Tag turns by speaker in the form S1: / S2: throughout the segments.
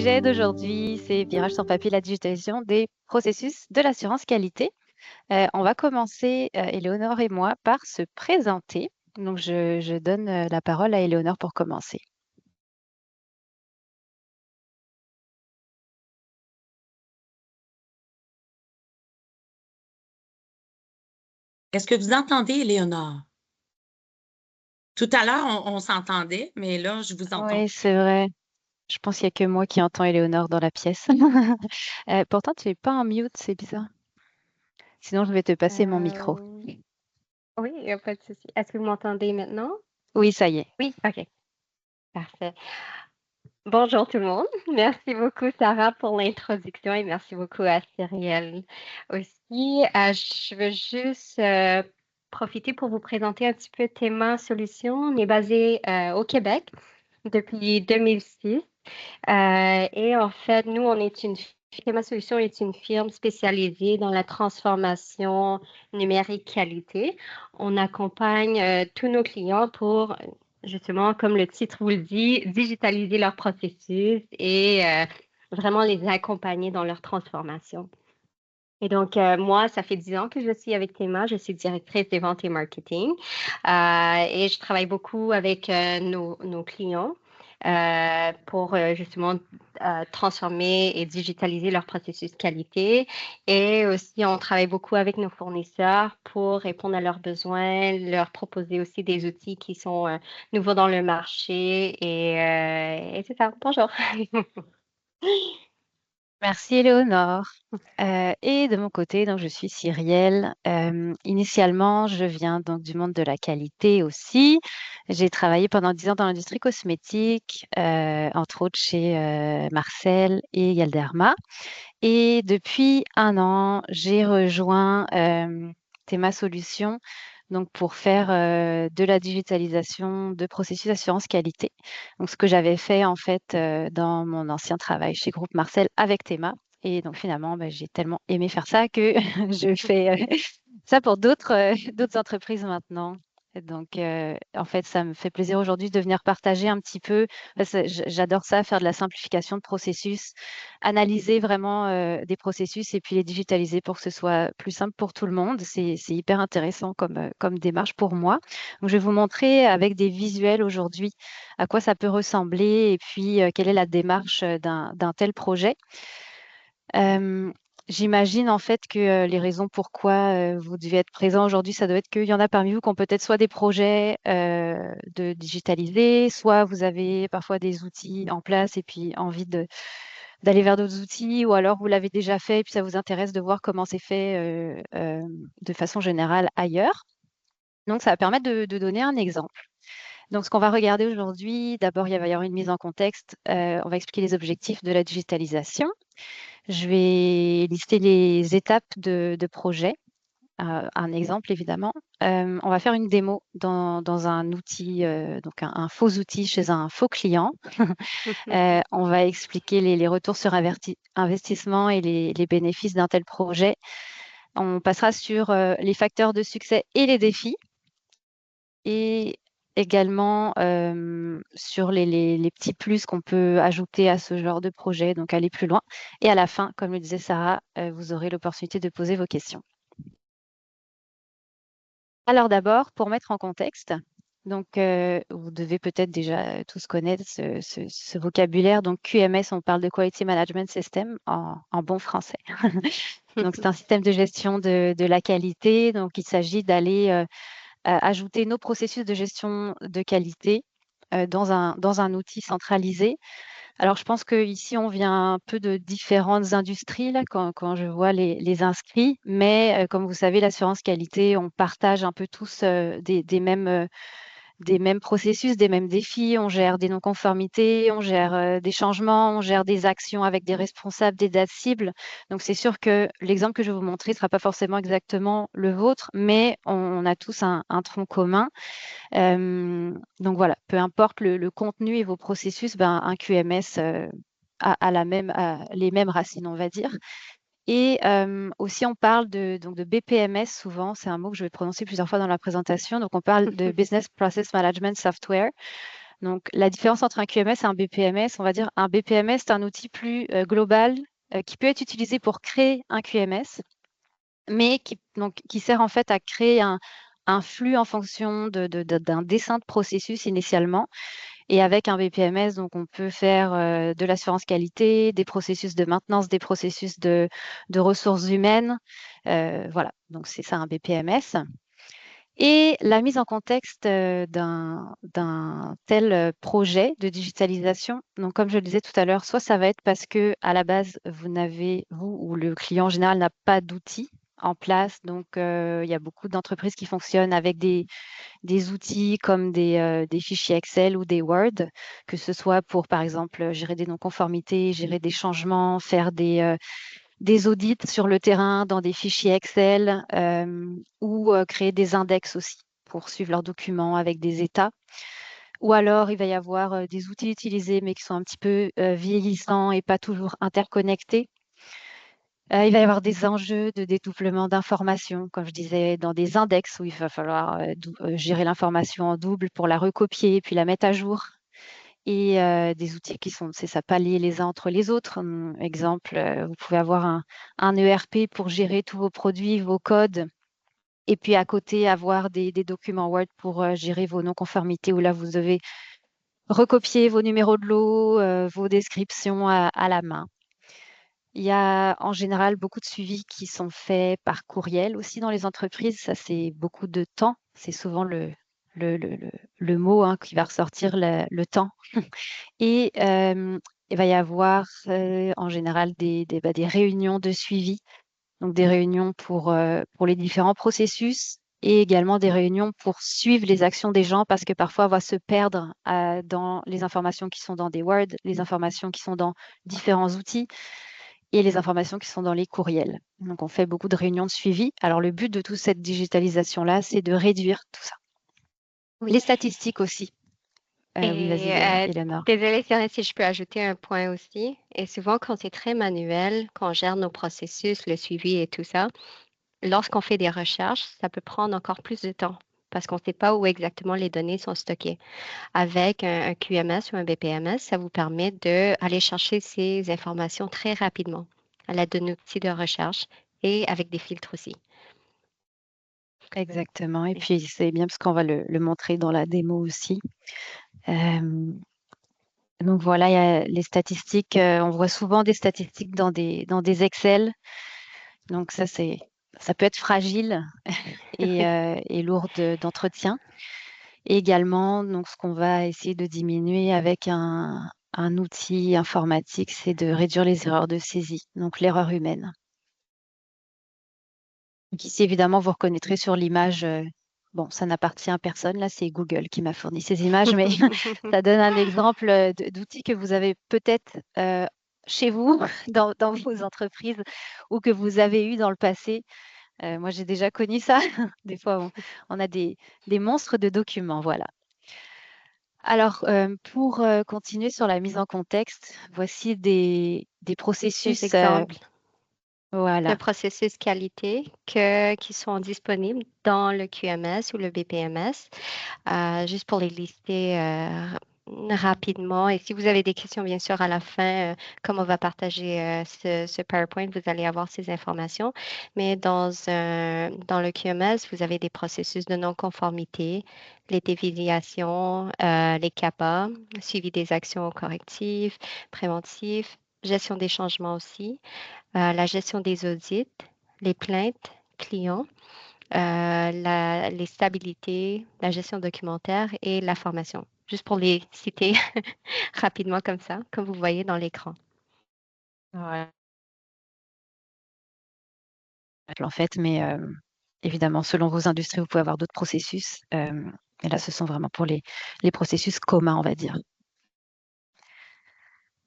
S1: sujet d'aujourd'hui, c'est virage sans papier, la digitalisation des processus de l'assurance qualité. On va commencer, Éléonore et moi, par se présenter. Donc, je donne la parole à Éléonore pour commencer.
S2: Est-ce que vous entendez, Éléonore? Tout à l'heure, on s'entendait, mais là, je vous entends
S1: Oui,
S2: plus.
S1: c'est vrai. Je pense qu'il n'y a que moi qui entends Éléonore dans la pièce. Pourtant, tu n'es pas en mute, c'est bizarre. Sinon, je vais te passer mon micro.
S3: Oui, il n'y a pas de souci. Est-ce que vous m'entendez maintenant?
S1: Oui, ça y est.
S3: Oui, OK, parfait. Bonjour tout le monde. Merci beaucoup, Sarah, pour l'introduction et merci beaucoup à Cyrielle aussi. Je veux juste profiter pour vous présenter un petit peu Théma Solutions. On est basé au Québec depuis 2006. Et en fait, nous, Théma Solutions est une firme spécialisée dans la transformation numérique qualité. On accompagne tous nos clients pour, justement, comme le titre vous le dit, digitaliser leurs processus et vraiment les accompagner dans leur transformation. Et donc, moi, ça fait 10 ans que je suis avec Théma. Je suis directrice des ventes et marketing. Et je travaille beaucoup avec nos clients pour justement transformer et digitaliser leur processus qualité. Et aussi, on travaille beaucoup avec nos fournisseurs pour répondre à leurs besoins, leur proposer aussi des outils qui sont nouveaux dans le marché. Et c'est ça. Bonjour.
S1: Merci Éléonore. Et de mon côté, donc je suis Cyrielle. Initialement, je viens donc du monde de la qualité aussi. J'ai travaillé pendant 10 ans dans l'industrie cosmétique, entre autres chez Marcel et Galderma. Et depuis un an, j'ai rejoint Théma Solutions, donc pour faire de la digitalisation de processus d'assurance qualité. Donc ce que j'avais fait en fait dans mon ancien travail chez Groupe Marcel avec Théma. Et donc finalement, j'ai tellement aimé faire ça que je fais ça pour d'autres entreprises maintenant. Et donc, en fait, ça me fait plaisir aujourd'hui de venir partager un petit peu. J'adore ça, faire de la simplification de processus, analyser vraiment des processus et puis les digitaliser pour que ce soit plus simple pour tout le monde. C'est hyper intéressant comme démarche pour moi. Donc, je vais vous montrer avec des visuels aujourd'hui à quoi ça peut ressembler et puis quelle est la démarche d'un tel projet. J'imagine en fait que les raisons pourquoi vous devez être présent aujourd'hui, ça doit être qu'il y en a parmi vous qui ont peut-être soit des projets de digitaliser, soit vous avez parfois des outils en place et puis envie d'aller vers d'autres outils, ou alors vous l'avez déjà fait et puis ça vous intéresse de voir comment c'est fait de façon générale ailleurs. Donc ça va permettre de donner un exemple. Donc, ce qu'on va regarder aujourd'hui, d'abord, il va y avoir une mise en contexte. On va expliquer les objectifs de la digitalisation. Je vais lister les étapes de projet, un exemple évidemment. On va faire une démo dans un outil, donc un faux outil chez un faux client. On va expliquer les retours sur investissement et les bénéfices d'un tel projet. On passera sur les facteurs de succès et les défis. Et également sur les petits plus qu'on peut ajouter à ce genre de projet, donc aller plus loin. Et à la fin, comme le disait Sarah, vous aurez l'opportunité de poser vos questions. Alors d'abord, pour mettre en contexte, donc vous devez peut-être déjà tous connaître ce vocabulaire. Donc QMS, on parle de Quality Management System en bon français. Donc c'est un système de gestion de la qualité. Donc il s'agit d'aller ajouter nos processus de gestion de qualité dans un outil centralisé. Alors, je pense qu'ici, on vient un peu de différentes industries là, quand je vois les inscrits, mais comme vous savez, l'assurance qualité, on partage un peu tous des mêmes processus, des mêmes défis. On gère des non-conformités, on gère des changements, on gère des actions avec des responsables, des dates cibles. Donc, c'est sûr que l'exemple que je vais vous montrer ne sera pas forcément exactement le vôtre, mais on a tous un tronc commun. Donc voilà, peu importe le contenu et vos processus, un QMS a les mêmes racines, on va dire. Et aussi, on parle donc de BPMS souvent, c'est un mot que je vais prononcer plusieurs fois dans la présentation. Donc, on parle de Business Process Management Software. Donc, la différence entre un QMS et un BPMS, on va dire un BPMS, c'est un outil plus global qui peut être utilisé pour créer un QMS, mais qui sert en fait à créer un flux en fonction d'un dessin de processus initialement. Et avec un BPMS, donc on peut faire de l'assurance qualité, des processus de maintenance, des processus de ressources humaines. Voilà, donc c'est ça un BPMS. Et la mise en contexte d'un tel projet de digitalisation, donc comme je le disais tout à l'heure, soit ça va être parce que à la base, vous ou le client en général n'a pas d'outils en place. Donc, il y a beaucoup d'entreprises qui fonctionnent avec des outils comme des fichiers Excel ou des Word, que ce soit pour, par exemple, gérer des non-conformités, gérer des changements, faire des audits sur le terrain dans des fichiers Excel ou créer des index aussi pour suivre leurs documents avec des états. Ou alors, il va y avoir des outils utilisés, mais qui sont un petit peu vieillissants et pas toujours interconnectés. Il va y avoir des enjeux de dédoublement d'informations, comme je disais, dans des index où il va falloir gérer l'information en double pour la recopier puis la mettre à jour. Et des outils qui sont, c'est ça, pas liés les uns entre les autres. Exemple, vous pouvez avoir un ERP pour gérer tous vos produits, vos codes, et puis à côté avoir des documents Word pour gérer vos non-conformités, où là, vous devez recopier vos numéros de lot, vos descriptions à la main. Il y a en général beaucoup de suivis qui sont faits par courriel aussi dans les entreprises. Ça, c'est beaucoup de temps. C'est souvent le mot qui va ressortir, le temps. Et il va y avoir en général des réunions de suivi, donc des réunions pour les différents processus et également des réunions pour suivre les actions des gens parce que parfois on va se perdre dans les informations qui sont dans des Word, les informations qui sont dans différents outils et les informations qui sont dans les courriels. Donc, on fait beaucoup de réunions de suivi. Alors, le but de toute cette digitalisation-là, c'est de réduire tout ça.
S3: Oui.
S1: Les statistiques aussi. Oui, vas-y, Eleanor.
S3: Désolée, Fiona, si je peux ajouter un point aussi. Et souvent, quand c'est très manuel, quand on gère nos processus, le suivi et tout ça, lorsqu'on fait des recherches, ça peut prendre encore plus de temps parce qu'on ne sait pas où exactement les données sont stockées. Avec un QMS ou un BPMS, ça vous permet d'aller chercher ces informations très rapidement à l'aide d'un outil de recherche et avec des filtres aussi.
S1: Exactement. Et puis, c'est bien parce qu'on va le montrer dans la démo aussi. Donc, voilà, il y a les statistiques. On voit souvent des statistiques dans des Excel. Donc, ça peut être fragile et lourd d'entretien. Et également, donc, ce qu'on va essayer de diminuer avec un outil informatique, c'est de réduire les erreurs de saisie, donc l'erreur humaine. Donc ici, évidemment, vous reconnaîtrez sur l'image, bon, ça n'appartient à personne, là, c'est Google qui m'a fourni ces images, mais ça donne un exemple d'outils que vous avez peut-être chez vous, dans vos entreprises, ou que vous avez eu dans le passé. Moi, j'ai déjà connu ça. Des fois, on a des monstres de documents, voilà. Alors, pour continuer sur la mise en contexte, voici des processus.
S3: Des exemples de
S1: Voilà,
S3: processus qualité qui sont disponibles dans le QMS ou le BPMS, juste pour les lister rapidement. Et si vous avez des questions, bien sûr, à la fin, comme on va partager ce PowerPoint, vous allez avoir ces informations. Mais dans le QMS, vous avez des processus de non-conformité, les déviations, les CAPA, suivi des actions correctives, préventives, gestion des changements aussi, la gestion des audits, les plaintes clients, les stabilités, la gestion documentaire et la formation. Juste pour les citer rapidement comme ça, comme vous voyez dans l'écran.
S1: ouais. En fait, mais évidemment, selon vos industries, vous pouvez avoir d'autres processus. Et là, ce sont vraiment pour les processus communs, on va dire.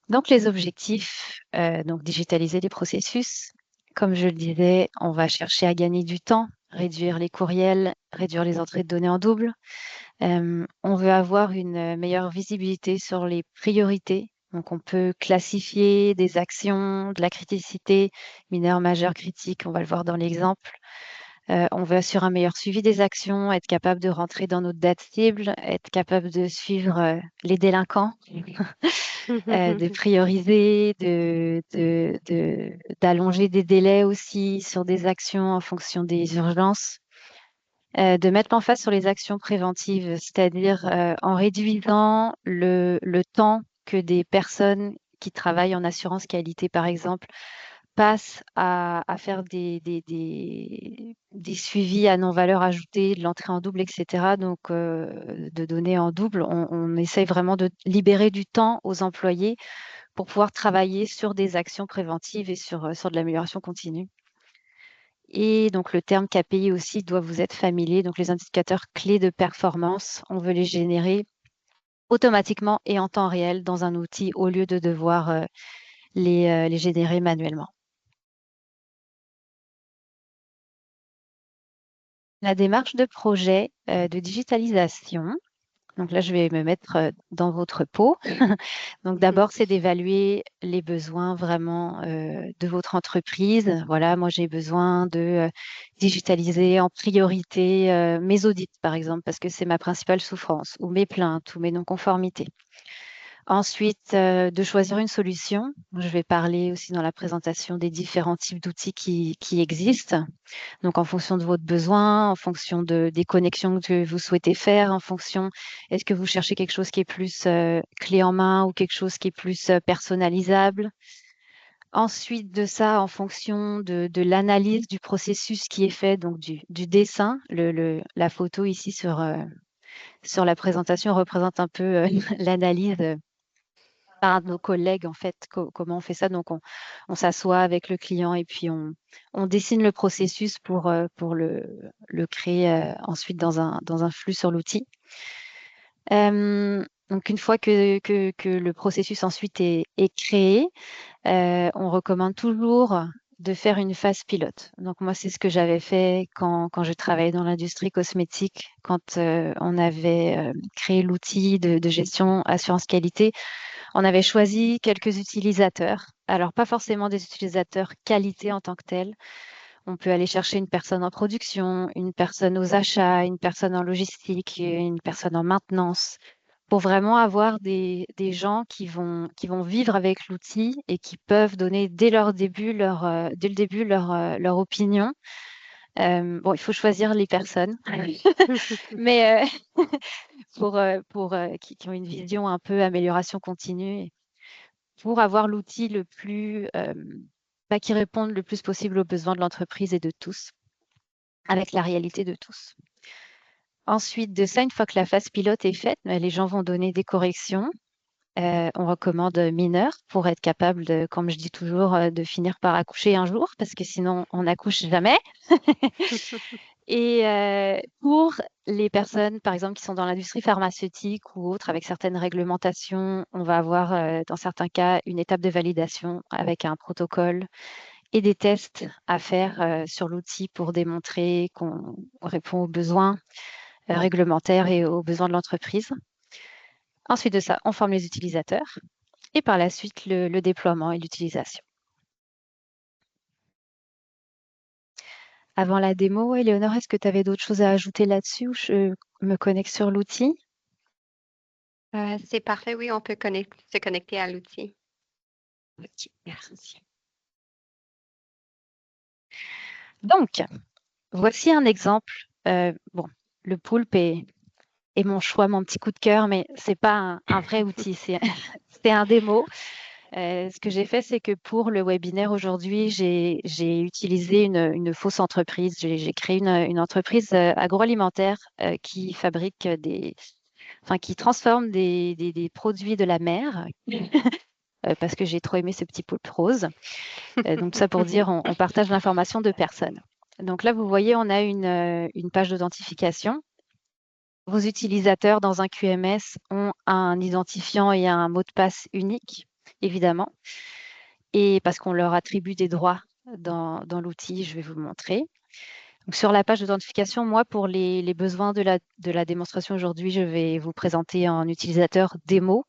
S1: Donc, les objectifs, donc digitaliser les processus. Comme je le disais, on va chercher à gagner du temps, réduire les courriels, réduire les entrées de données en double. On veut avoir une meilleure visibilité sur les priorités. Donc, on peut classifier des actions, de la criticité, mineure, majeure, critique, on va le voir dans l'exemple. On veut assurer un meilleur suivi des actions, être capable de rentrer dans notre date cible, être capable de suivre les délinquants, de prioriser, d'allonger des délais aussi sur des actions en fonction des urgences, de mettre l'emphase sur les actions préventives, c'est-à-dire en réduisant le temps que des personnes qui travaillent en assurance qualité, par exemple, passent à faire des suivis à non-valeur ajoutée, de l'entrée en double, etc. Donc, de données en double, on essaye vraiment de libérer du temps aux employés pour pouvoir travailler sur des actions préventives et sur de l'amélioration continue. Et donc, le terme KPI aussi doit vous être familier. Donc, les indicateurs clés de performance, on veut les générer automatiquement et en temps réel dans un outil au lieu de devoir les générer manuellement. La démarche de projet de digitalisation. Donc là, je vais me mettre dans votre peau. Donc d'abord, c'est d'évaluer les besoins vraiment de votre entreprise. Voilà, moi, j'ai besoin de digitaliser en priorité mes audits, par exemple, parce que c'est ma principale souffrance, ou mes plaintes, ou mes non-conformités. Ensuite, de choisir une solution. Je vais parler aussi dans la présentation des différents types d'outils qui existent. Donc, en fonction de votre besoin, en fonction des connexions que vous souhaitez faire, en fonction, est-ce que vous cherchez quelque chose qui est plus clé en main ou quelque chose qui est plus personnalisable? Ensuite de ça, en fonction de l'analyse du processus qui est fait, donc du dessin, la photo ici sur la présentation représente un peu l'analyse par nos collègues, en fait, comment on fait ça. Donc, on s'assoit avec le client et puis on dessine le processus pour le créer ensuite dans un flux sur l'outil. Donc, une fois que le processus ensuite est créé, on recommande toujours de faire une phase pilote. Donc, moi, c'est ce que j'avais fait quand je travaillais dans l'industrie cosmétique, quand on avait créé l'outil de gestion assurance qualité. On avait choisi quelques utilisateurs. Alors, pas forcément des utilisateurs qualité en tant que tels. On peut aller chercher une personne en production, une personne aux achats, une personne en logistique, une personne en maintenance, pour vraiment avoir des gens qui vont vivre avec l'outil et qui peuvent donner dès le début leur opinion. Bon, il faut choisir les personnes, mais qui ont une vision un peu amélioration continue pour avoir l'outil le plus qui réponde le plus possible aux besoins de l'entreprise et de tous, avec la réalité de tous. Ensuite de ça, une fois que la phase pilote est faite, les gens vont donner des corrections. On recommande mineures pour être capable de, comme je dis toujours, de finir par accoucher un jour, parce que sinon on n'accouche jamais. Et pour les personnes, par exemple, qui sont dans l'industrie pharmaceutique ou autre, avec certaines réglementations, on va avoir, dans certains cas, une étape de validation avec un protocole et des tests à faire sur l'outil pour démontrer qu'on répond aux besoins réglementaires et aux besoins de l'entreprise. Ensuite de ça, on forme les utilisateurs et par la suite, le déploiement et l'utilisation. Avant la démo, Éléonore, est-ce que tu avais d'autres choses à ajouter là-dessus ou je me connecte sur l'outil?
S3: C'est parfait, oui, on peut se connecter à l'outil.
S1: Ok, merci. Donc, voici un exemple. Bon, le poulpe est mon choix, mon petit coup de cœur, mais c'est pas un vrai outil, c'est un démo. Ce que j'ai fait, c'est que pour le webinaire aujourd'hui, j'ai utilisé une fausse entreprise. J'ai créé une entreprise agroalimentaire qui fabrique qui transforme des produits de la mer parce que j'ai trop aimé ce petit poulpe rose. Donc, tout ça pour dire, on partage l'information de personnes. Donc là, vous voyez, on a une page d'authentification. Vos utilisateurs dans un QMS ont un identifiant et un mot de passe unique, évidemment. Et parce qu'on leur attribue des droits dans l'outil, je vais vous le montrer. Donc, sur la page d'authentification, moi, pour les besoins de la démonstration aujourd'hui, je vais vous présenter un utilisateur démo.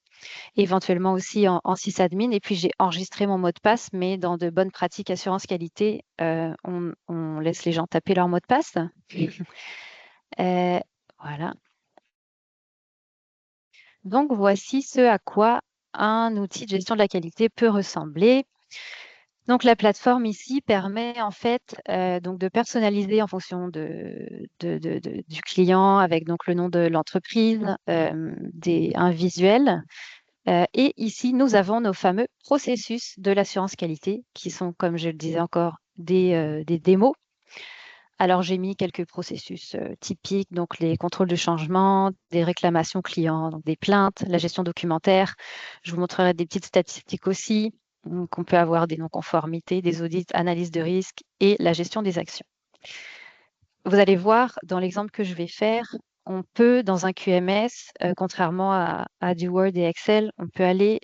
S1: éventuellement aussi en sysadmin. Et puis, j'ai enregistré mon mot de passe, mais dans de bonnes pratiques assurance qualité, on laisse les gens taper leur mot de passe. Voilà. Donc, voici ce à quoi un outil de gestion de la qualité peut ressembler. Donc, la plateforme ici permet en fait donc de personnaliser en fonction du client avec donc le nom de l'entreprise, un visuel. Et ici, nous avons nos fameux processus de l'assurance qualité qui sont, comme je le disais encore, des démos. Alors, j'ai mis quelques processus typiques, donc les contrôles de changement, des réclamations clients, donc des plaintes, la gestion documentaire. Je vous montrerai des petites statistiques aussi. Donc, on peut avoir des non-conformités, des audits, analyse de risque et la gestion des actions. Vous allez voir, dans l'exemple que je vais faire, on peut, dans un QMS, contrairement à du Word et Excel, on peut aller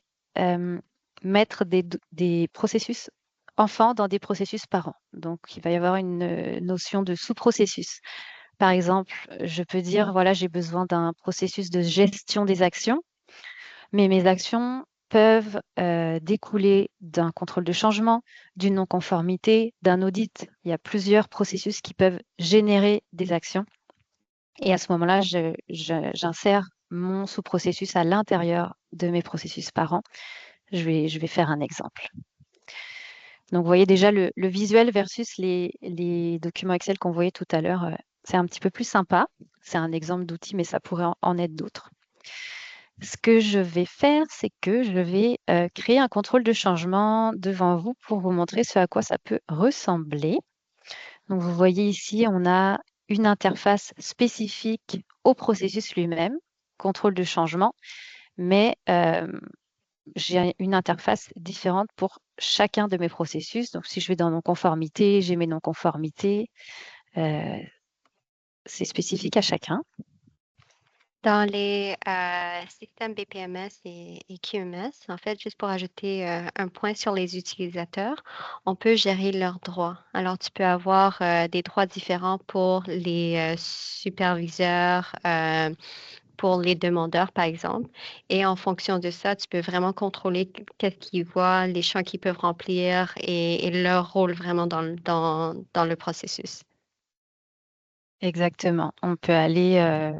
S1: mettre des processus enfants dans des processus parents. Donc, il va y avoir une notion de sous-processus. Par exemple, je peux dire, voilà, j'ai besoin d'un processus de gestion des actions, mais mes actions peuvent découler d'un contrôle de changement, d'une non-conformité, d'un audit. Il y a plusieurs processus qui peuvent générer des actions. Et à ce moment-là, j'insère mon sous-processus à l'intérieur de mes processus parents. Je vais faire un exemple. Donc, vous voyez déjà le visuel versus les documents Excel qu'on voyait tout à l'heure. C'est un petit peu plus sympa. C'est un exemple d'outil, mais ça pourrait en être d'autres. Ce que je vais faire, c'est que je vais créer un contrôle de changement devant vous pour vous montrer ce à quoi ça peut ressembler. Donc, vous voyez ici, on a une interface spécifique au processus lui-même, contrôle de changement, mais j'ai une interface différente pour chacun de mes processus. Donc, si je vais dans non-conformité, j'ai mes non-conformités. C'est spécifique à chacun.
S3: Dans les systèmes BPMS et QMS, en fait, juste pour ajouter un point sur les utilisateurs, on peut gérer leurs droits. Alors, tu peux avoir des droits différents pour les superviseurs, pour les demandeurs, par exemple. Et en fonction de ça, tu peux vraiment contrôler qu'est-ce qu'ils voient, les champs qu'ils peuvent remplir et leur rôle vraiment dans le processus.
S1: Exactement. On peut aller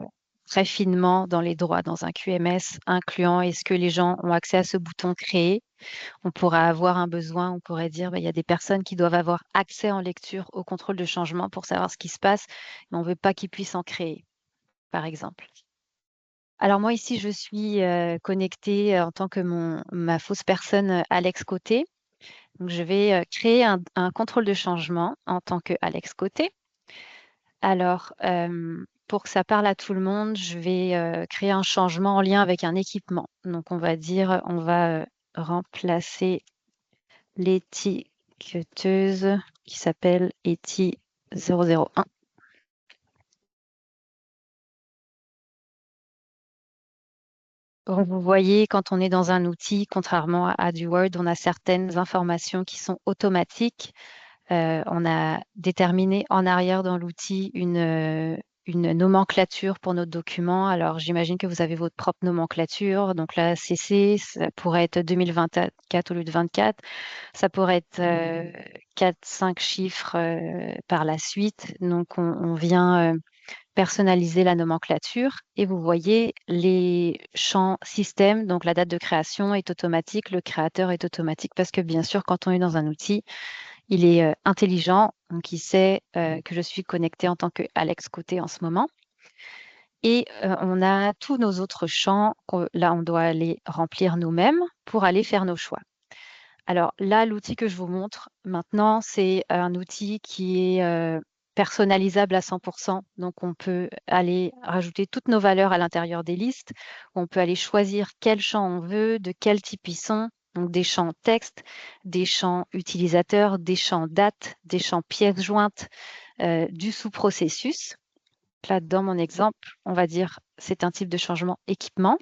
S1: très finement dans les droits dans un QMS, incluant est-ce que les gens ont accès à ce bouton créer. On pourra avoir un besoin, on pourrait dire il y a des personnes qui doivent avoir accès en lecture au contrôle de changement pour savoir ce qui se passe, mais on ne veut pas qu'ils puissent en créer, par exemple. Alors moi ici, je suis connectée en tant que ma fausse personne Alex Côté. Donc, je vais créer un contrôle de changement en tant que Alex Côté. Alors, pour que ça parle à tout le monde, je vais créer un changement en lien avec un équipement. Donc, on va dire, on va remplacer l'étiqueteuse qui s'appelle ETI 001. Donc, vous voyez, quand on est dans un outil, contrairement à du Word, on a certaines informations qui sont automatiques. On a déterminé en arrière dans l'outil une nomenclature pour notre document. Alors, j'imagine que vous avez votre propre nomenclature. Donc là, CC, ça pourrait être 2024 au lieu de 24. Ça pourrait être 4-5 chiffres par la suite. Donc, on vient personnaliser la nomenclature et vous voyez les champs système. Donc, la date de création est automatique, le créateur est automatique parce que bien sûr, quand on est dans un outil, il est intelligent, donc il sait que je suis connectée en tant que Alex Côté en ce moment. Et on a tous nos autres champs. Là, on doit aller remplir nous-mêmes pour aller faire nos choix. Alors là, l'outil que je vous montre maintenant, c'est un outil qui est personnalisable à 100%. Donc, on peut aller rajouter toutes nos valeurs à l'intérieur des listes. On peut aller choisir quel champ on veut, de quel type ils sont. Donc, des champs texte, des champs utilisateurs, des champs date, des champs pièces jointes, du sous-processus. Là, dans mon exemple, on va dire c'est un type de changement équipement.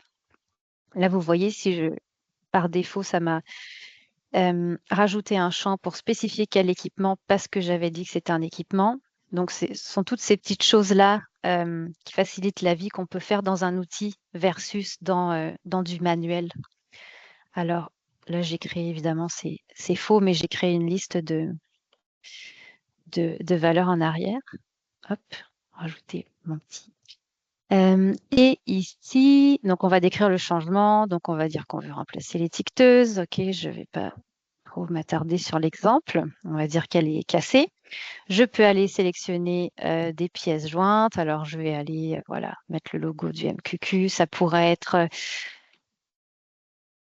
S1: Là, vous voyez, par défaut, ça m'a rajouté un champ pour spécifier quel équipement parce que j'avais dit que c'était un équipement. Donc, ce sont toutes ces petites choses-là qui facilite la vie qu'on peut faire dans un outil versus dans du manuel. Alors là, j'ai créé, évidemment, c'est faux, mais j'ai créé une liste de valeurs en arrière. Hop, rajouter mon petit. Et ici, donc on va décrire le changement. Donc on va dire qu'on veut remplacer l'étiqueteuse. OK, je vais pas trop m'attarder sur l'exemple. On va dire qu'elle est cassée. Je peux aller sélectionner des pièces jointes. Alors je vais aller voilà, mettre le logo du MQQ. Ça pourrait être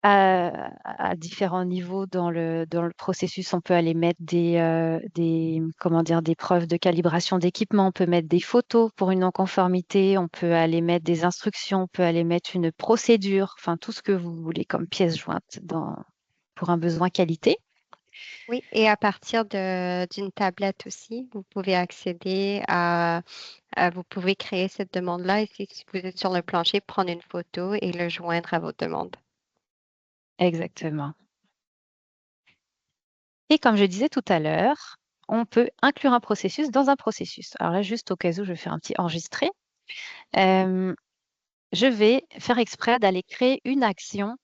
S1: à différents niveaux dans le processus. On peut aller mettre comment dire, des preuves de calibration d'équipement. On peut mettre des photos pour une non-conformité. On peut aller mettre des instructions. On peut aller mettre une procédure. Enfin, tout ce que vous voulez comme pièce jointe pour un besoin qualité.
S3: Oui, et à partir d'une tablette aussi, vous pouvez accéder vous pouvez créer cette demande-là et si vous êtes sur le plancher, prendre une photo et le joindre à votre demande.
S1: Exactement. Et comme je disais tout à l'heure, on peut inclure un processus dans un processus. Alors là, juste au cas où, je vais faire un petit enregistré. Je vais faire exprès d'aller créer une action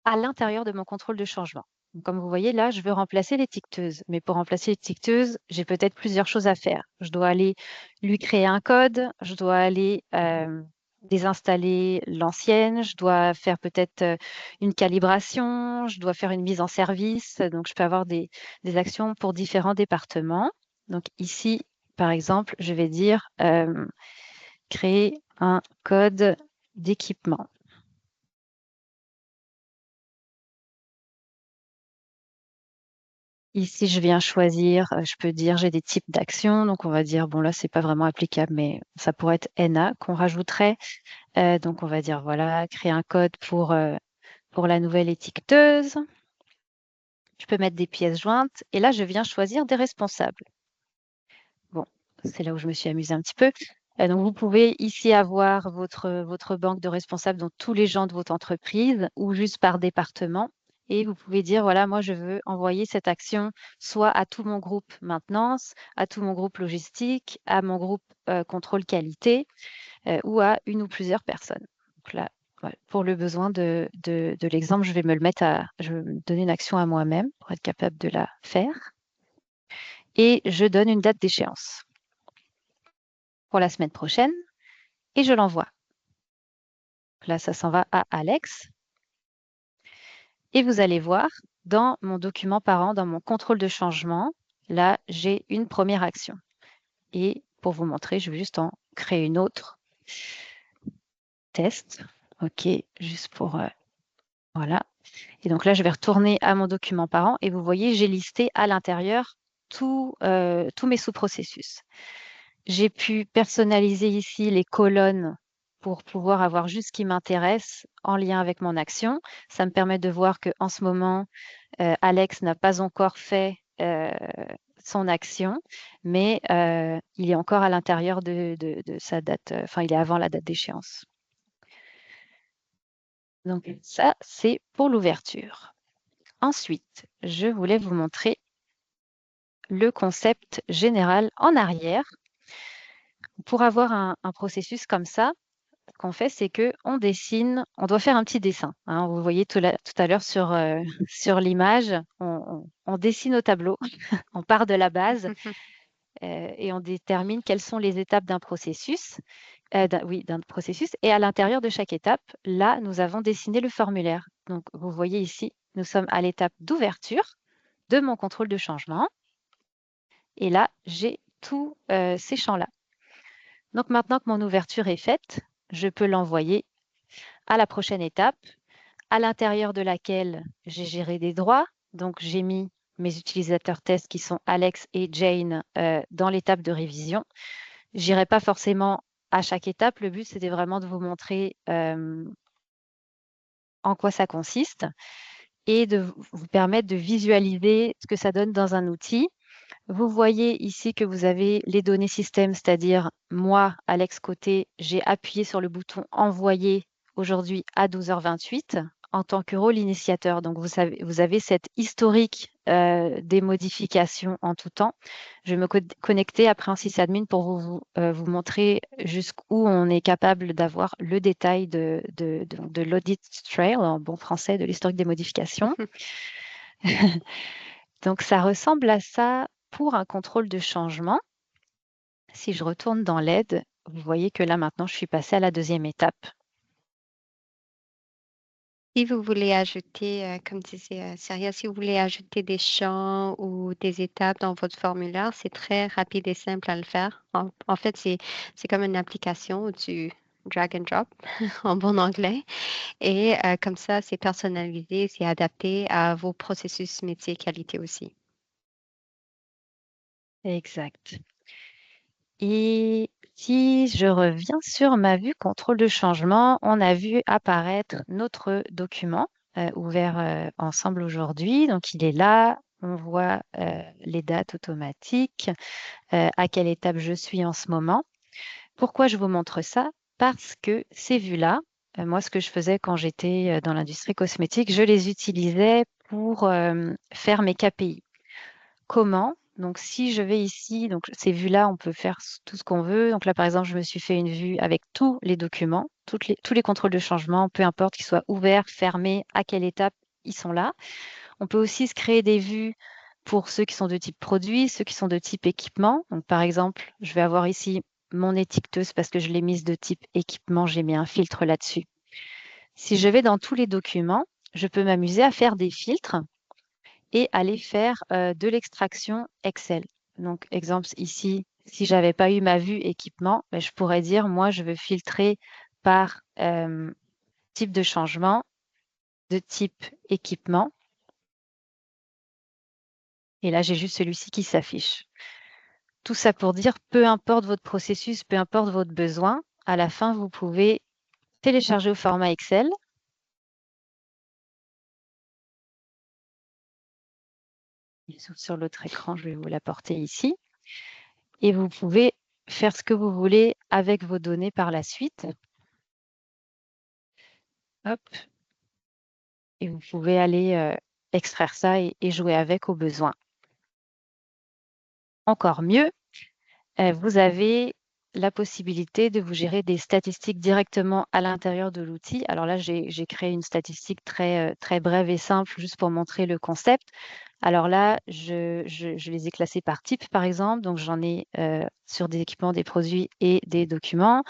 S1: à l'intérieur de mon contrôle de changement. Donc, comme vous voyez là, je veux remplacer l'étiqueteuse. Mais pour remplacer l'étiqueteuse, j'ai peut-être plusieurs choses à faire. Je dois aller lui créer un code, je dois aller désinstaller l'ancienne, je dois faire peut-être une calibration, je dois faire une mise en service. Donc, je peux avoir des actions pour différents départements. Donc ici, par exemple, je vais dire créer un code d'équipement. Ici, je viens choisir, je peux dire j'ai des types d'actions. Donc, on va dire, bon là, c'est pas vraiment applicable, mais ça pourrait être NA qu'on rajouterait. Donc, on va dire, voilà, créer un code pour la nouvelle étiqueteuse. Je peux mettre des pièces jointes. Et là, je viens choisir des responsables. Bon, c'est là où je me suis amusée un petit peu. Donc, vous pouvez ici avoir votre banque de responsables, donc tous les gens de votre entreprise ou juste par département. Et vous pouvez dire, voilà, moi, je veux envoyer cette action soit à tout mon groupe maintenance, à tout mon groupe logistique, à mon groupe contrôle qualité ou à une ou plusieurs personnes. Donc là, voilà, pour le besoin de l'exemple, je vais me donner une action à moi-même pour être capable de la faire. Et je donne une date d'échéance pour la semaine prochaine et je l'envoie. Là, ça s'en va à Alex. Et vous allez voir, dans mon document parent, dans mon contrôle de changement, là, j'ai une première action. Et pour vous montrer, je vais juste en créer une autre. Test. OK, juste pour... voilà. Et donc là, je vais retourner à mon document parent et vous voyez, j'ai listé à l'intérieur tous mes sous-processus. J'ai pu personnaliser ici les colonnes pour pouvoir avoir juste ce qui m'intéresse en lien avec mon action. Ça me permet de voir qu'en ce moment, Alex n'a pas encore fait son action, mais il est encore à l'intérieur de sa date, enfin, il est avant la date d'échéance. Donc ça, c'est pour l'ouverture. Ensuite, je voulais vous montrer le concept général en arrière. Pour avoir un processus comme ça, ce qu'on fait, c'est qu'on dessine, on doit faire un petit dessin. Hein. Vous voyez tout à l'heure sur, sur l'image, on dessine au tableau, on part de la base et on détermine quelles sont les étapes d'un processus. D'un processus. Et à l'intérieur de chaque étape, là, nous avons dessiné le formulaire. Donc, vous voyez ici, nous sommes à l'étape d'ouverture de mon contrôle de changement. Et là, j'ai tous ces champs-là. Donc, maintenant que mon ouverture est faite, je peux l'envoyer à la prochaine étape, à l'intérieur de laquelle j'ai géré des droits. Donc, j'ai mis mes utilisateurs tests qui sont Alex et Jane dans l'étape de révision. Je n'irai pas forcément à chaque étape. Le but, c'était vraiment de vous montrer en quoi ça consiste et de vous permettre de visualiser ce que ça donne dans un outil. Vous voyez ici que vous avez les données système, c'est-à-dire moi, Alex Côté, j'ai appuyé sur le bouton « Envoyer » aujourd'hui à 12h28 en tant que rôle initiateur. Donc, vous avez cet historique des modifications en tout temps. Je vais me connecter après en sysadmin pour vous montrer jusqu'où on est capable d'avoir le détail de l'audit trail, en bon français, de l'historique des modifications. Donc, ça ressemble à ça pour un contrôle de changement. Si je retourne dans l'aide, vous voyez que là, maintenant, je suis passée à la deuxième étape.
S3: Si vous voulez ajouter, comme disait Cyria, si vous voulez ajouter des champs ou des étapes dans votre formulaire, c'est très rapide et simple à le faire. En fait, c'est comme une application où tu drag and drop en bon anglais. Et comme ça, c'est personnalisé, c'est adapté à vos processus métier qualité aussi.
S1: Exact. Et si je reviens sur ma vue contrôle de changement, on a vu apparaître notre document ouvert ensemble aujourd'hui. Donc, il est là. On voit les dates automatiques, à quelle étape je suis en ce moment. Pourquoi je vous montre ça? Parce que ces vues-là, moi, ce que je faisais quand j'étais dans l'industrie cosmétique, je les utilisais pour faire mes KPI. Comment? Donc, si je vais ici, donc ces vues-là, on peut faire tout ce qu'on veut. Donc là, par exemple, je me suis fait une vue avec tous les documents, tous les contrôles de changement, peu importe qu'ils soient ouverts, fermés, à quelle étape ils sont là. On peut aussi se créer des vues pour ceux qui sont de type produit, ceux qui sont de type équipement. Donc, par exemple, je vais avoir ici mon étiqueteuse parce que je l'ai mise de type équipement, j'ai mis un filtre là-dessus. Si je vais dans tous les documents, je peux m'amuser à faire des filtres et aller faire de l'extraction Excel. Donc, exemple ici, si j'avais pas eu ma vue équipement, ben, je pourrais dire, moi, je veux filtrer par type de changement, de type équipement. Et là, j'ai juste celui-ci qui s'affiche. Tout ça pour dire, peu importe votre processus, peu importe votre besoin, à la fin, vous pouvez télécharger au format Excel. Il s'ouvre sur l'autre écran, je vais vous l'apporter ici. Et vous pouvez faire ce que vous voulez avec vos données par la suite. Hop. Et vous pouvez aller extraire ça et jouer avec au besoin. Encore mieux, vous avez la possibilité de vous gérer des statistiques directement à l'intérieur de l'outil. Alors là, j'ai créé une statistique très brève et simple juste pour montrer le concept. Alors là, je les ai classés par type, par exemple. Donc, j'en ai sur des équipements, des produits et des documents.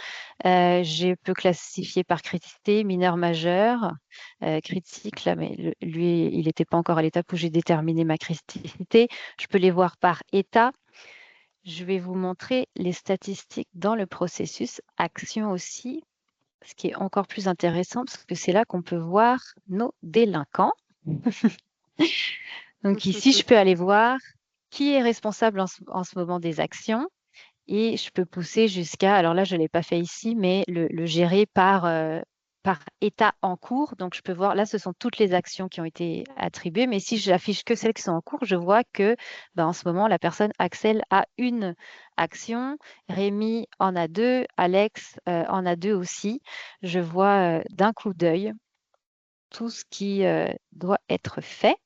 S1: Je peux classifier par criticité, mineur, majeur, critique. Là, mais lui, il n'était pas encore à l'étape où j'ai déterminé ma criticité. Je peux les voir par état. Je vais vous montrer les statistiques dans le processus action aussi, ce qui est encore plus intéressant parce que c'est là qu'on peut voir nos délinquants. Donc ici, je peux aller voir qui est responsable en ce moment des actions et je peux pousser jusqu'à, alors là, je ne l'ai pas fait ici, mais le gérer par état en cours. Donc, je peux voir, là, ce sont toutes les actions qui ont été attribuées, mais si j'affiche que celles qui sont en cours, je vois que en ce moment, la personne Axel a une action, Rémi en a deux, Alex en a deux aussi. Je vois d'un coup d'œil tout ce qui doit être fait,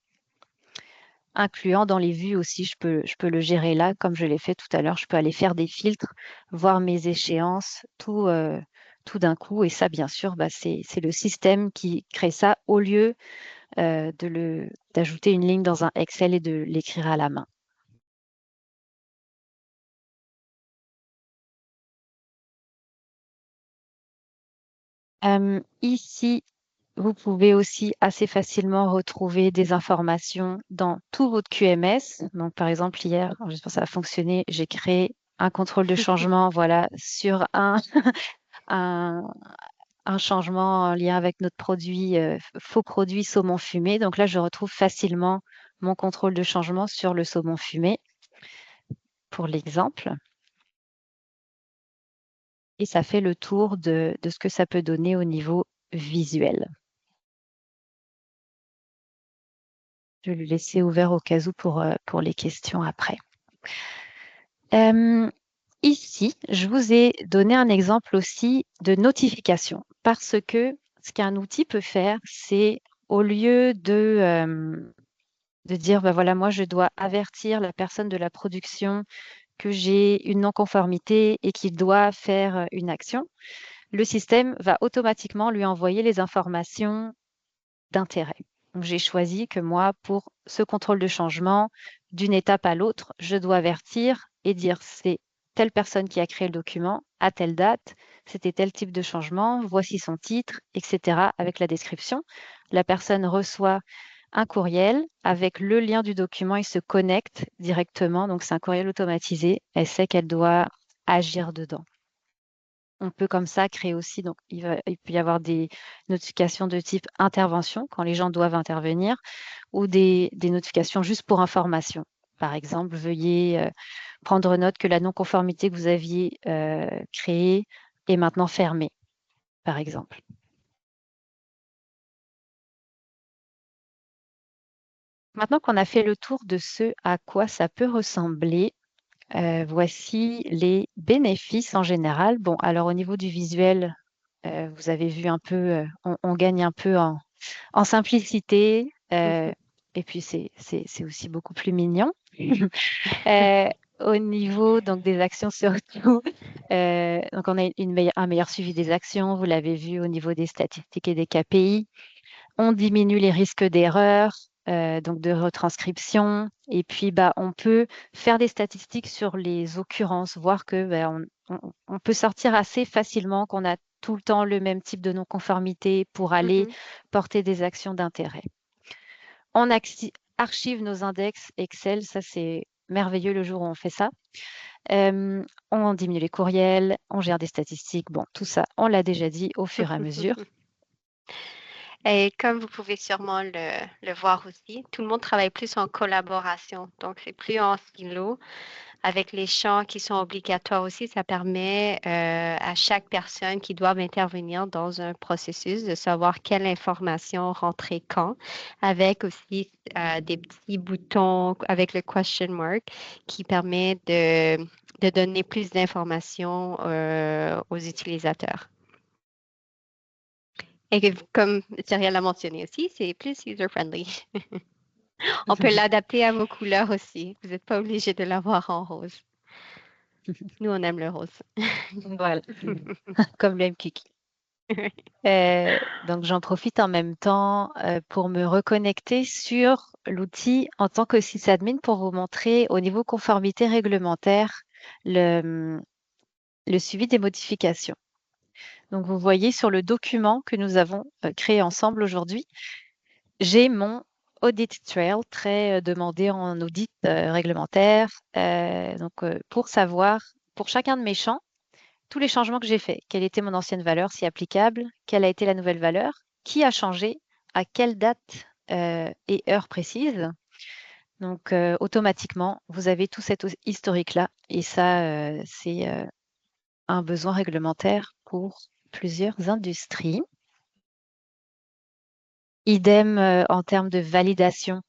S1: incluant dans les vues aussi, je peux le gérer là, comme je l'ai fait tout à l'heure. Je peux aller faire des filtres, voir mes échéances, tout d'un coup. Et ça, bien sûr, c'est le système qui crée ça au lieu d'ajouter une ligne dans un Excel et de l'écrire à la main. Ici, vous pouvez aussi assez facilement retrouver des informations dans tout votre QMS. Donc, par exemple, hier, j'espère que ça a fonctionné, j'ai créé un contrôle de changement, voilà, sur un, un changement en lien avec notre produit, faux produit saumon fumé. Donc là, je retrouve facilement mon contrôle de changement sur le saumon fumé, pour l'exemple. Et ça fait le tour de ce que ça peut donner au niveau visuel. Je vais le laisser ouvert au cas où pour les questions après. Ici, je vous ai donné un exemple aussi de notification parce que ce qu'un outil peut faire, c'est au lieu de dire, bah voilà, moi, je dois avertir la personne de la production que j'ai une non-conformité et qu'il doit faire une action, le système va automatiquement lui envoyer les informations d'intérêt. Donc, j'ai choisi que moi, pour ce contrôle de changement, d'une étape à l'autre, je dois avertir et dire c'est telle personne qui a créé le document à telle date, c'était tel type de changement, voici son titre, etc. avec la description. La personne reçoit un courriel avec le lien du document, il se connecte directement, donc c'est un courriel automatisé, elle sait qu'elle doit agir dedans. On peut comme ça créer aussi, donc il peut y avoir des notifications de type intervention quand les gens doivent intervenir ou des notifications juste pour information. Par exemple, veuillez prendre note que la non-conformité que vous aviez créée est maintenant fermée, par exemple. Maintenant qu'on a fait le tour de ce à quoi ça peut ressembler, voici les bénéfices en général. Bon, alors au niveau du visuel, vous avez vu un peu, on gagne un peu en simplicité, et puis c'est aussi beaucoup plus mignon. Au niveau donc des actions surtout, donc on a un meilleur suivi des actions, vous l'avez vu au niveau des statistiques et des KPI. On diminue les risques d'erreur, donc de retranscription. Et puis, bah, on peut faire des statistiques sur les occurrences, voir que bah, on peut sortir assez facilement qu'on a tout le temps le même type de non-conformité pour aller porter des actions d'intérêt. On archive nos index Excel, ça c'est merveilleux le jour où on fait ça. On diminue les courriels, on gère des statistiques. Bon, tout ça, on l'a déjà dit au fur et à mesure.
S3: Et comme vous pouvez sûrement le voir aussi, tout le monde travaille plus en collaboration. Donc, c'est plus en silo. Avec les champs qui sont obligatoires aussi, ça permet à chaque personne qui doit intervenir dans un processus de savoir quelle information rentrer quand, avec aussi des petits boutons avec le question mark qui permet de donner plus d'informations aux utilisateurs. Et comme Cyrielle l'a mentionné aussi, c'est plus user-friendly. On peut l'adapter à vos couleurs aussi. Vous n'êtes pas obligé de l'avoir en rose. Nous, on aime le rose.
S1: Voilà, comme le MQQ. Donc, j'en profite en même temps pour me reconnecter sur l'outil en tant que sysadmin pour vous montrer au niveau conformité réglementaire le suivi des modifications. Donc, vous voyez sur le document que nous avons créé ensemble aujourd'hui, j'ai mon audit trail très demandé en audit réglementaire. Donc, pour savoir, pour chacun de mes champs, tous les changements que j'ai faits, quelle était mon ancienne valeur, si applicable, quelle a été la nouvelle valeur, qui a changé, à quelle date et heure précise. Donc, automatiquement, vous avez tout cet historique-là. Et ça, c'est un besoin réglementaire pour plusieurs industries. Idem en termes de validation.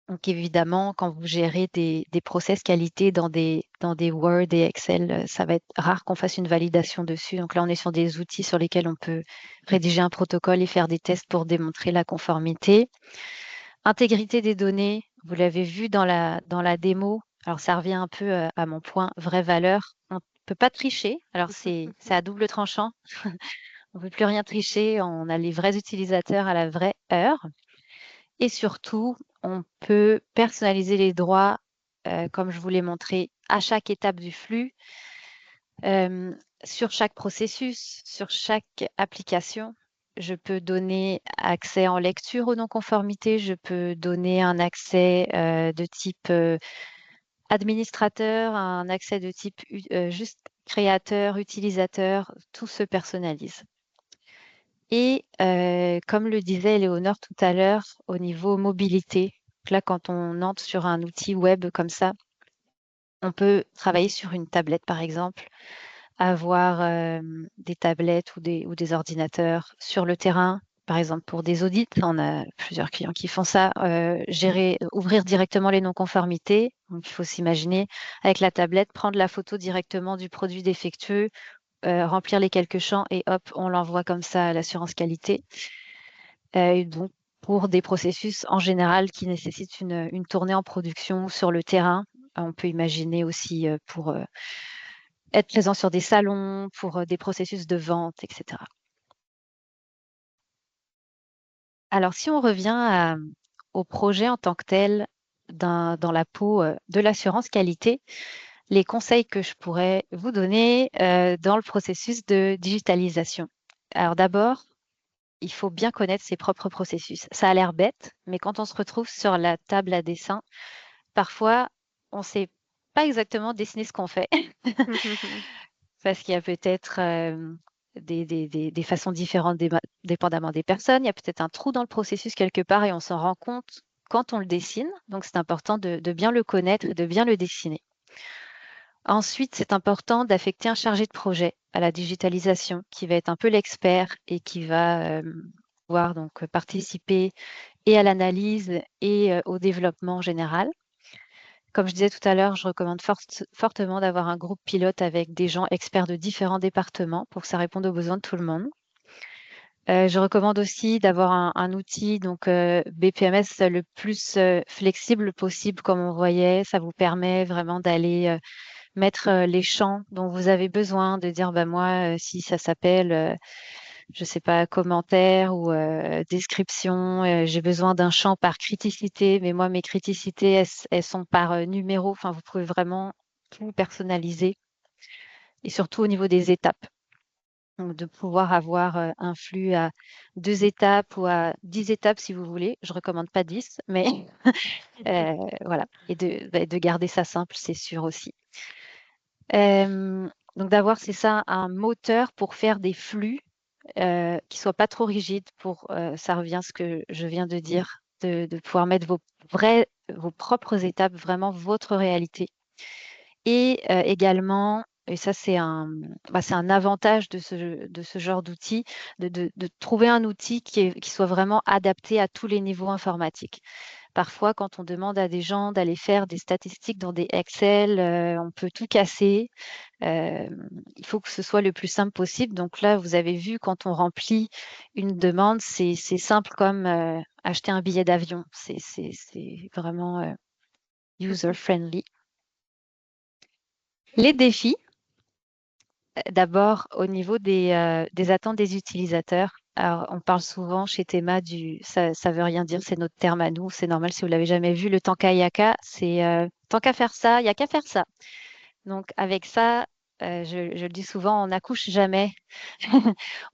S1: Donc évidemment, quand vous gérez des process qualité dans des Word et Excel, ça va être rare qu'on fasse une validation dessus. Donc là, on est sur des outils sur lesquels on peut rédiger un protocole et faire des tests pour démontrer la conformité. Intégrité des données, vous l'avez vu dans la démo. Alors ça revient un peu à mon point vraie valeur. On ne peut pas tricher. Alors c'est à double tranchant. On ne peut plus rien tricher. On a les vrais utilisateurs à la vraie heure. Et surtout, on peut personnaliser les droits, comme je vous l'ai montré, à chaque étape du flux, sur chaque processus, sur chaque application. Je peux donner accès en lecture aux non-conformités, je peux donner un accès de type administrateur, un accès de type juste créateur, utilisateur, tout se personnalise. Et comme le disait Léonore tout à l'heure, au niveau mobilité, là, quand on entre sur un outil web comme ça, on peut travailler sur une tablette, par exemple, avoir des tablettes ou des ordinateurs sur le terrain, par exemple pour des audits. On a plusieurs clients qui font ça. Ouvrir directement les non-conformités. Donc, il faut s'imaginer avec la tablette, prendre la photo directement du produit défectueux remplir les quelques champs et hop, on l'envoie comme ça à l'assurance qualité. Et donc, pour des processus en général qui nécessitent une tournée en production sur le terrain, on peut imaginer aussi pour être présent sur des salons, pour des processus de vente, etc. Alors, si on revient au projet en tant que tel, dans la peau de l'assurance qualité, les conseils que je pourrais vous donner dans le processus de digitalisation. Alors d'abord, il faut bien connaître ses propres processus. Ça a l'air bête, mais quand on se retrouve sur la table à dessin, parfois, on ne sait pas exactement dessiner ce qu'on fait parce qu'il y a peut-être des façons différentes dépendamment des personnes. Il y a peut-être un trou dans le processus quelque part et on s'en rend compte quand on le dessine. Donc, c'est important de bien le connaître et de bien le dessiner. Ensuite, c'est important d'affecter un chargé de projet à la digitalisation qui va être un peu l'expert et qui va pouvoir donc participer et à l'analyse et au développement général. Comme je disais tout à l'heure, je recommande fortement d'avoir un groupe pilote avec des gens experts de différents départements pour que ça réponde aux besoins de tout le monde. Je recommande aussi d'avoir un outil, donc BPMS, le plus flexible possible, comme on voyait. Ça vous permet vraiment d'aller mettre les champs dont vous avez besoin, de dire, bah, moi, si ça s'appelle, je sais pas, commentaire ou description, j'ai besoin d'un champ par criticité, mais moi, mes criticités, elles sont par numéro. Enfin, vous pouvez vraiment tout personnaliser et surtout au niveau des étapes. Donc, de pouvoir avoir un flux à 2 étapes ou à 10 étapes si vous voulez. Je recommande pas 10, mais voilà. Et de garder ça simple, c'est sûr aussi. Donc d'avoir, c'est ça, un moteur pour faire des flux qui soient pas trop rigides pour, ça revient à ce que je viens de dire, de pouvoir mettre vos propres étapes, vraiment votre réalité. Et également, et ça c'est c'est un avantage de ce genre d'outil, de trouver un outil qui soit vraiment adapté à tous les niveaux informatiques. Parfois, quand on demande à des gens d'aller faire des statistiques dans des Excel, on peut tout casser. Il faut que ce soit le plus simple possible. Donc là, vous avez vu, quand on remplit une demande, c'est simple comme acheter un billet d'avion. C'est vraiment user-friendly. Les défis, d'abord au niveau des attentes des utilisateurs. Alors, on parle souvent chez Théma ça veut rien dire, c'est notre terme à nous, c'est normal si vous l'avez jamais vu. Le tanka yaka, c'est tant qu'à faire ça, il n'y a qu'à faire ça. Donc avec ça, je le dis souvent, on n'accouche jamais.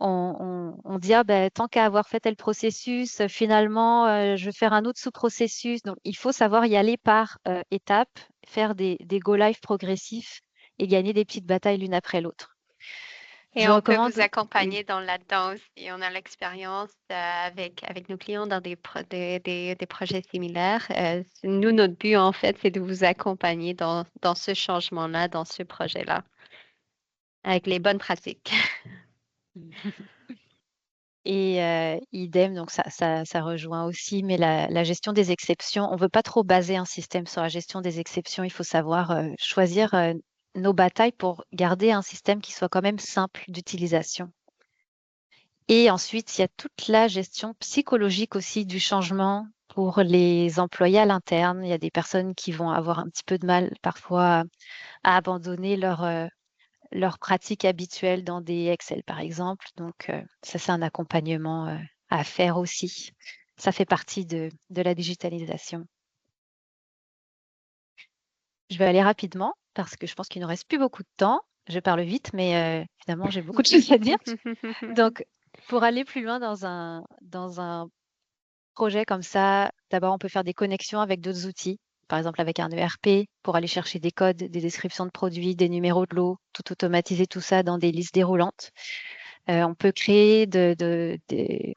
S1: On dit, ah ben, tant qu'à avoir fait tel processus, finalement, je vais faire un autre sous-processus. Donc il faut savoir y aller par étapes, faire des go live progressifs et gagner des petites batailles l'une après l'autre.
S3: Et
S1: Je
S3: on peut
S1: recommande,
S3: vous accompagner dans là-dedans aussi. On a l'expérience avec nos clients dans des projets similaires. Nous, notre but, en fait, c'est de vous accompagner dans ce changement-là, dans ce projet-là, avec les bonnes pratiques.
S1: et idem, donc ça rejoint aussi, mais la gestion des exceptions, on ne veut pas trop baser un système sur la gestion des exceptions. Il faut savoir choisir nos batailles pour garder un système qui soit quand même simple d'utilisation. Et ensuite, il y a toute la gestion psychologique aussi du changement pour les employés à l'interne. Il y a des personnes qui vont avoir un petit peu de mal parfois à abandonner leur pratique habituelle dans des Excel, par exemple. Donc, ça, c'est un accompagnement à faire aussi. Ça fait partie de la digitalisation. Je vais aller rapidement parce que je pense qu'il ne reste plus beaucoup de temps. Je parle vite, mais finalement, j'ai beaucoup de choses à dire. Donc, pour aller plus loin dans un projet comme ça, d'abord, on peut faire des connexions avec d'autres outils, par exemple avec un ERP, pour aller chercher des codes, des descriptions de produits, des numéros de lots, tout automatiser tout ça dans des listes déroulantes. On peut créer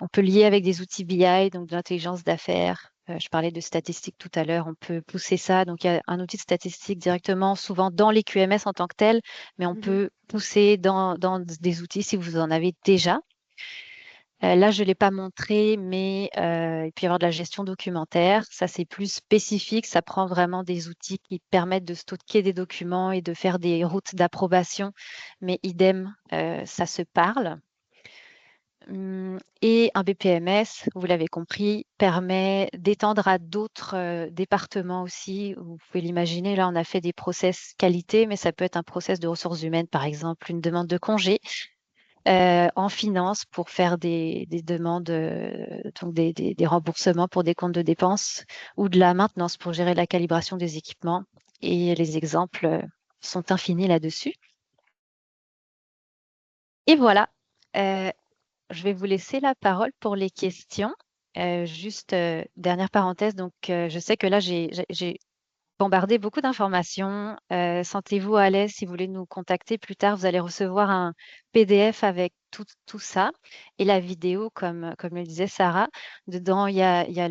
S1: on peut lier avec des outils BI, donc de l'intelligence d'affaires. Je parlais de statistiques tout à l'heure, on peut pousser ça. Donc, il y a un outil de statistique directement, souvent dans les QMS en tant que tel, mais on peut pousser dans des outils si vous en avez déjà. Là, je ne l'ai pas montré, mais il peut y avoir de la gestion documentaire. Ça, c'est plus spécifique. Ça prend vraiment des outils qui permettent de stocker des documents et de faire des routes d'approbation. Mais idem, ça se parle. Et un BPMS, vous l'avez compris, permet d'étendre à d'autres départements aussi. Vous pouvez l'imaginer, là, on a fait des process qualité, mais ça peut être un process de ressources humaines, par exemple, une demande de congé. En finance pour faire des demandes, donc des remboursements pour des comptes de dépenses ou de la maintenance pour gérer la calibration des équipements. Et les exemples sont infinis là-dessus. Et voilà, je vais vous laisser la parole pour les questions. Juste dernière parenthèse, donc je sais que là j'ai bombardé beaucoup d'informations. Sentez-vous à l'aise si vous voulez nous contacter plus tard. Vous allez recevoir un PDF avec tout ça et la vidéo, comme le disait Sarah. Dedans, il y a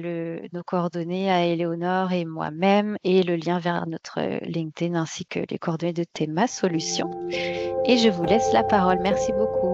S1: nos coordonnées à Éléonore et moi-même et le lien vers notre LinkedIn ainsi que les coordonnées de Théma Solutions. Et je vous laisse la parole. Merci beaucoup.